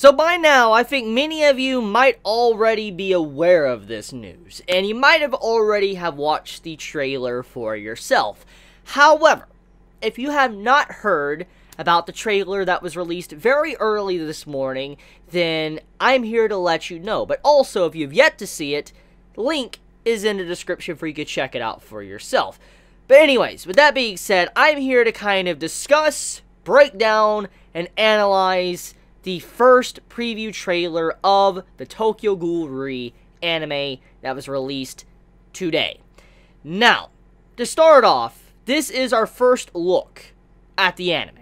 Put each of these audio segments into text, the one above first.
So by now, I think many of you might already be aware of this news, and you might have already have watched the trailer for yourself. However, if you have not heard about the trailer that was released very early this morning, then I'm here to let you know. But also, if you've yet to see it, the link is in the description for you to check it out for yourself. But anyways, with that being said, I'm here to kind of discuss, break down, and analyze the first preview trailer of the Tokyo Ghoul anime that was released today. Now, to start off, this is our first look at the anime.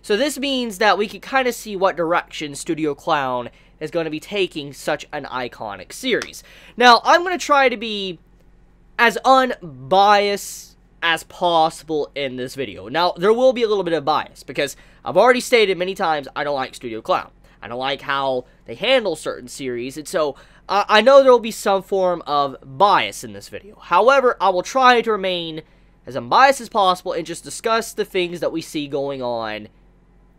So this means that we can kind of see what direction Studio Clown is going to be taking such an iconic series. Now, I'm going to try to be as unbiased as possible in this video. Now, there will be a little bit of bias, because I've already stated many times I don't like Studio Clown. I don't like how they handle certain series, and so I know there will be some form of bias in this video. However, I will try to remain as unbiased as possible and just discuss the things that we see going on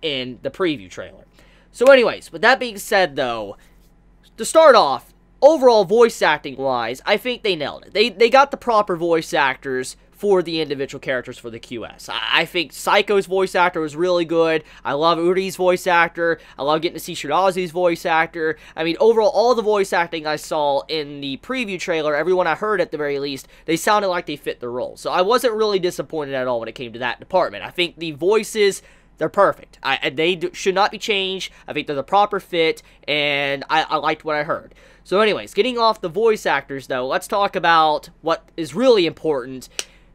in the preview trailer. So anyways, with that being said though, to start off, overall voice acting wise, I think they nailed it. They got the proper voice actors for the individual characters for the QS. I think Psycho's voice actor was really good. I love Uri's voice actor. I love getting to see Shirazi's voice actor. I mean, overall, all the voice acting I saw in the preview trailer, everyone I heard at the very least, they sounded like they fit the role. So I wasn't really disappointed at all when it came to that department. I think the voices, they're perfect. They should not be changed. I think they're the proper fit, and I liked what I heard. So anyways, getting off the voice actors though, let's talk about what is really important.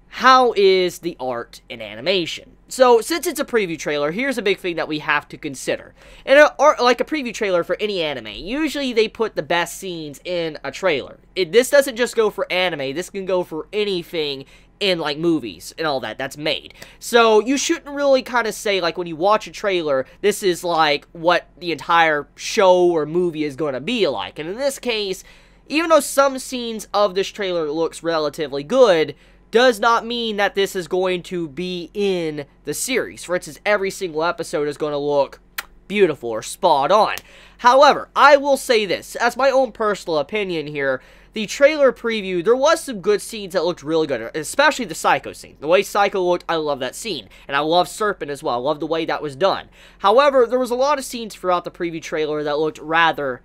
How is the art and animation? So, since it's a preview trailer, here's a big thing that we have to consider. In like a preview trailer for any anime, usually they put the best scenes in a trailer. This doesn't just go for anime, this can go for anything in, like, movies and all that's made. So, you shouldn't really kind of say, like, when you watch a trailer, this is, like, what the entire show or movie is going to be like. And in this case, even though some scenes of this trailer looks relatively good, does not mean that this is going to be in the series. For instance, every single episode is going to look beautiful or spot on. However, I will say this, as my own personal opinion here, the trailer preview, there was some good scenes that looked really good, especially the Psycho scene. The way Psycho looked, I love that scene. And I love Serpent as well. I love the way that was done. However, there was a lot of scenes throughout the preview trailer that looked rather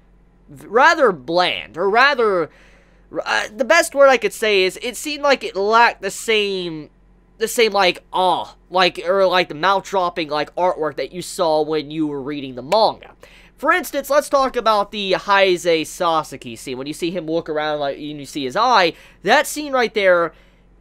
bland, or rather, the best word I could say is, it seemed like it lacked the same, like, or like the mouth-dropping, like, artwork that you saw when you were reading the manga. For instance, let's talk about the Heisei Sasaki scene. When you see him look around, like, and you see his eye, that scene right there,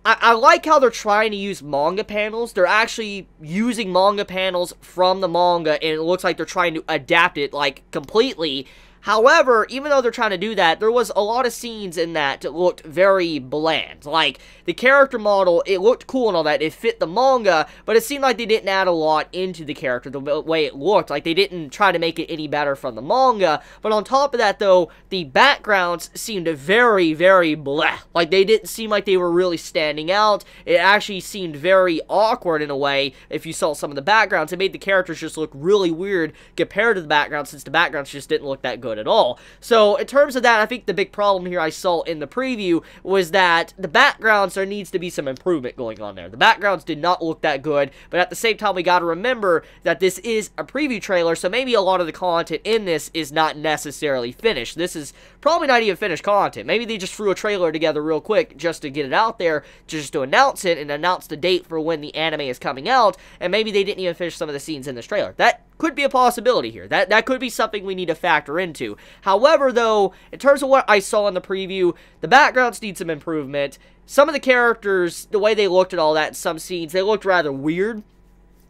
I like how they're trying to use manga panels. They're actually using manga panels from the manga, and it looks like they're trying to adapt it, like, completely. However, even though they're trying to do that, there was a lot of scenes in that that looked very bland. Like, the character model, it looked cool and all that, it fit the manga, but it seemed like they didn't add a lot into the character, the way it looked. Like, they didn't try to make it any better from the manga, but on top of that, though, the backgrounds seemed very, very bleh. Like, they didn't seem like they were really standing out. It actually seemed very awkward in a way, if you saw some of the backgrounds. It made the characters just look really weird compared to the backgrounds, since the backgrounds just didn't look that good at all. So in terms of that, I think the big problem here I saw in the preview was that the backgrounds, there needs to be some improvement going on there. The backgrounds did not look that good, but at the same time, we got to remember that this is a preview trailer, so maybe a lot of the content in this is not necessarily finished. This is probably not even finished content. Maybe they just threw a trailer together real quick just to get it out there, just to announce it and announce the date for when the anime is coming out, and maybe they didn't even finish some of the scenes in this trailer. That could be a possibility here. That could be something we need to factor into. However, though, in terms of what I saw in the preview, the backgrounds need some improvement. Some of the characters, the way they looked at all that in some scenes, they looked rather weird.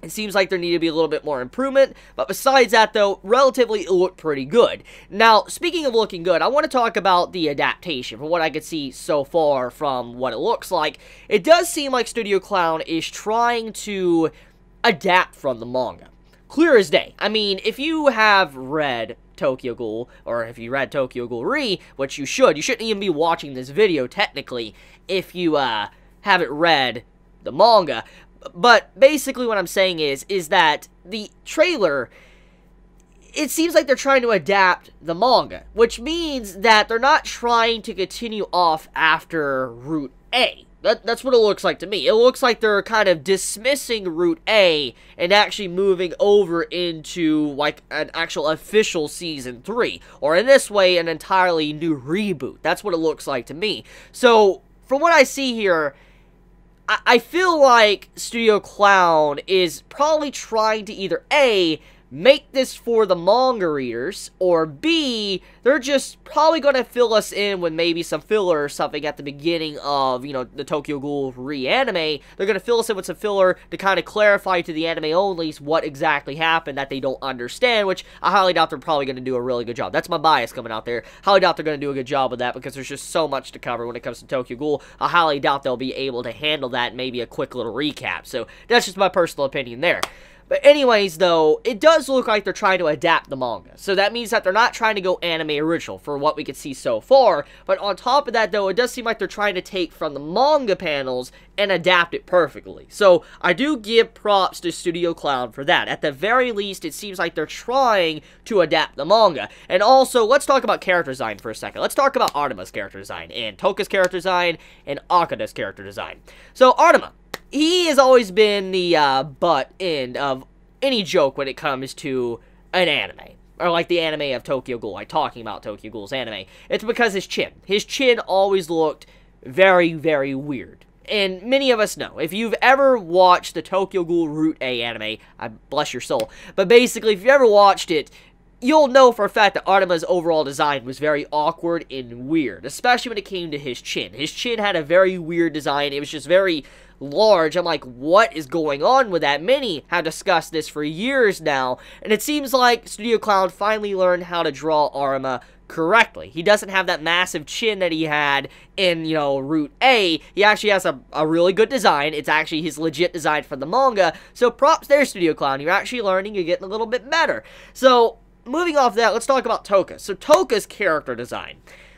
It seems like there needed to be a little bit more improvement, but besides that, though, relatively it looked pretty good. Now, speaking of looking good, I want to talk about the adaptation. From what I could see so far from what it looks like, it does seem like Studio Clown is trying to adapt from the manga. Clear as day. I mean, if you have read Tokyo Ghoul, or if you read Tokyo Ghoul which you shouldn't even be watching this video, technically, if you haven't read the manga. But basically what I'm saying is that the trailer, it seems like they're trying to adapt the manga, which means that they're not trying to continue off after Route A. That's what it looks like to me. It looks like they're kind of dismissing Route A and actually moving over into, like, an actual official Season 3. Or in this way, an entirely new reboot. That's what it looks like to me. So, from what I see here, I feel like Studio Clown is probably trying to either A, make this for the manga readers, or B, they're just probably going to fill us in with maybe some filler or something at the beginning of, you know, the Tokyo Ghoul re-anime. They're going to fill us in with some filler to kind of clarify to the anime-onlys what exactly happened that they don't understand, which I highly doubt they're probably going to do a really good job. That's my bias coming out there. Highly doubt they're going to do a good job with that because there's just so much to cover when it comes to Tokyo Ghoul. I highly doubt they'll be able to handle that, maybe a quick little recap. So that's just my personal opinion there. But anyways, though, it does look like they're trying to adapt the manga. So that means that they're not trying to go anime original for what we could see so far. But on top of that, though, it does seem like they're trying to take from the manga panels and adapt it perfectly. So I do give props to Studio Clown for that. At the very least, it seems like they're trying to adapt the manga. And also, let's talk about character design for a second. Let's talk about Artema's character design, and Toka's character design, and Akada's character design. So Artema, he has always been the butt end of any joke when it comes to an anime. Or like the anime of Tokyo Ghoul, like talking about Tokyo Ghoul's anime. It's because his chin. His chin always looked very, very weird. And many of us know, if you've ever watched the Tokyo Ghoul Route A anime, I bless your soul, but basically, if you ever watched it, you'll know for a fact that Artema's overall design was very awkward and weird, especially when it came to his chin. His chin had a very weird design. It was just very large. I'm like, what is going on with that? Many have discussed this for years now, and it seems like Studio Clown finally learned how to draw Artema correctly. He doesn't have that massive chin that he had in, you know, Route A. He actually has a really good design. It's actually his legit design from the manga, so props there, Studio Clown. You're actually learning. You're getting a little bit better. So, moving off that, let's talk about Toka. So, Toka's character design.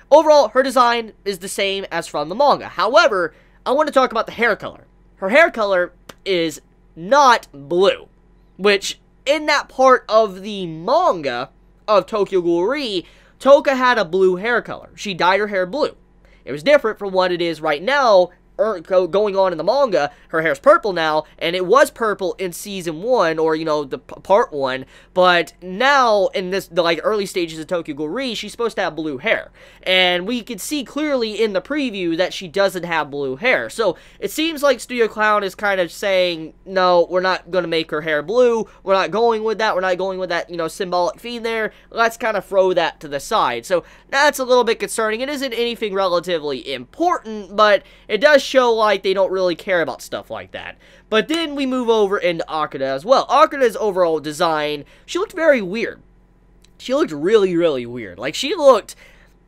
Overall, her design is the same as from the manga. However, I want to talk about the hair color. Her hair color is not blue, which, in that part of the manga of Tokyo Ghoul Re, Toka had a blue hair color. She dyed her hair blue. It was different from what it is right now, going on in the manga. Her hair's purple now, and it was purple in season 1, or, you know, the part 1, but now, in the like, early stages of Tokyo Ghoul Re, she's supposed to have blue hair, and we could see clearly in the preview that she doesn't have blue hair, so it seems like Studio Clown is kind of saying, no, we're not going to make her hair blue, we're not going with that, you know, symbolic theme there, let's kind of throw that to the side. So that's a little bit concerning. It isn't anything relatively important, but it does show like they don't really care about stuff like that. But then we move over into Akada as well. Akada's overall design, she looked very weird. She looked really, really weird. Like, she looked,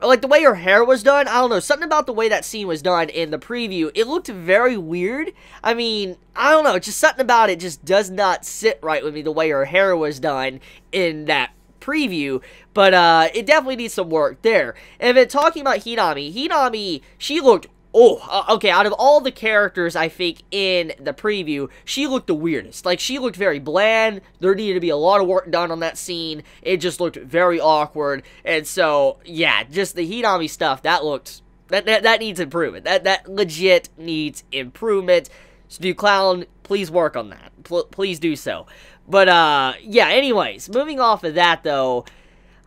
like, the way her hair was done, I don't know, something about the way that scene was done in the preview, it looked very weird. I mean, I don't know, just something about it just does not sit right with me, the way her hair was done in that preview, but it definitely needs some work there. And then talking about Hinami, she looked, okay, out of all the characters, I think, in the preview, she looked the weirdest. Like, she looked very bland. There needed to be a lot of work done on that scene. It just looked very awkward. And so, yeah, just the Hinami stuff, that looked, that needs improvement. That legit needs improvement. Studio Clown, please work on that. Please do so. But, yeah, anyways, moving off of that, though,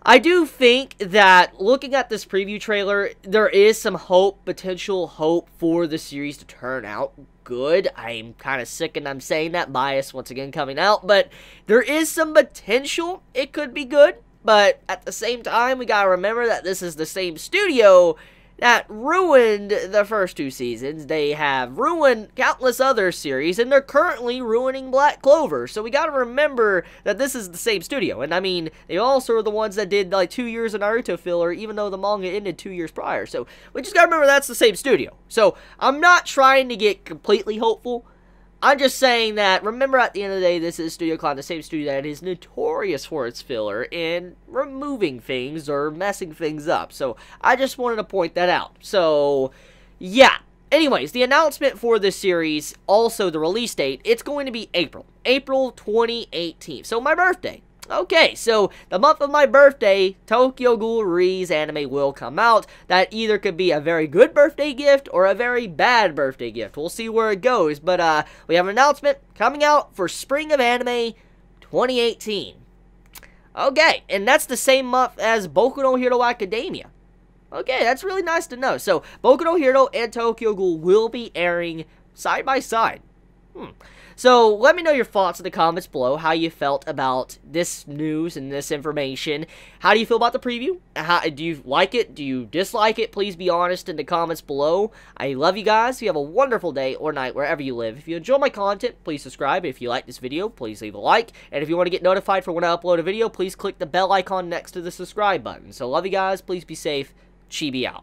I do think that, looking at this preview trailer, there is some hope, potential hope for the series to turn out good. I'm kind of sick and I'm saying that, bias once again coming out, but there is some potential it could be good, but at the same time, we gotta remember that this is the same studio that ruined the first 2 seasons. They have ruined countless other series, and they're currently ruining Black Clover. So we gotta remember that this is the same studio. And I mean, they also are the ones that did like 2 years of Naruto filler, even though the manga ended 2 years prior. So we just gotta remember that's the same studio. So I'm not trying to get completely hopeful. I'm just saying that, remember, at the end of the day, this is Studio Clown, the same studio that is notorious for its filler and removing things or messing things up. So, I just wanted to point that out. So, yeah. Anyways, the announcement for this series, also the release date, it's going to be April 2018. So, my birthday. Okay, so the month of my birthday, Tokyo Ghoul Re's anime will come out. That either could be a very good birthday gift or a very bad birthday gift. We'll see where it goes, but we have an announcement coming out for Spring of Anime 2018. Okay, and that's the same month as Boku no Hero Academia. Okay, that's really nice to know. So, Boku no Hero and Tokyo Ghoul will be airing side by side. So, let me know your thoughts in the comments below, how you felt about this news and this information. How do you feel about the preview? Do you like it? Do you dislike it? Please be honest in the comments below. I love you guys. You have a wonderful day or night wherever you live. If you enjoy my content, please subscribe. If you like this video, please leave a like. And if you want to get notified for when I upload a video, please click the bell icon next to the subscribe button. So, love you guys. Please be safe. Chibi out.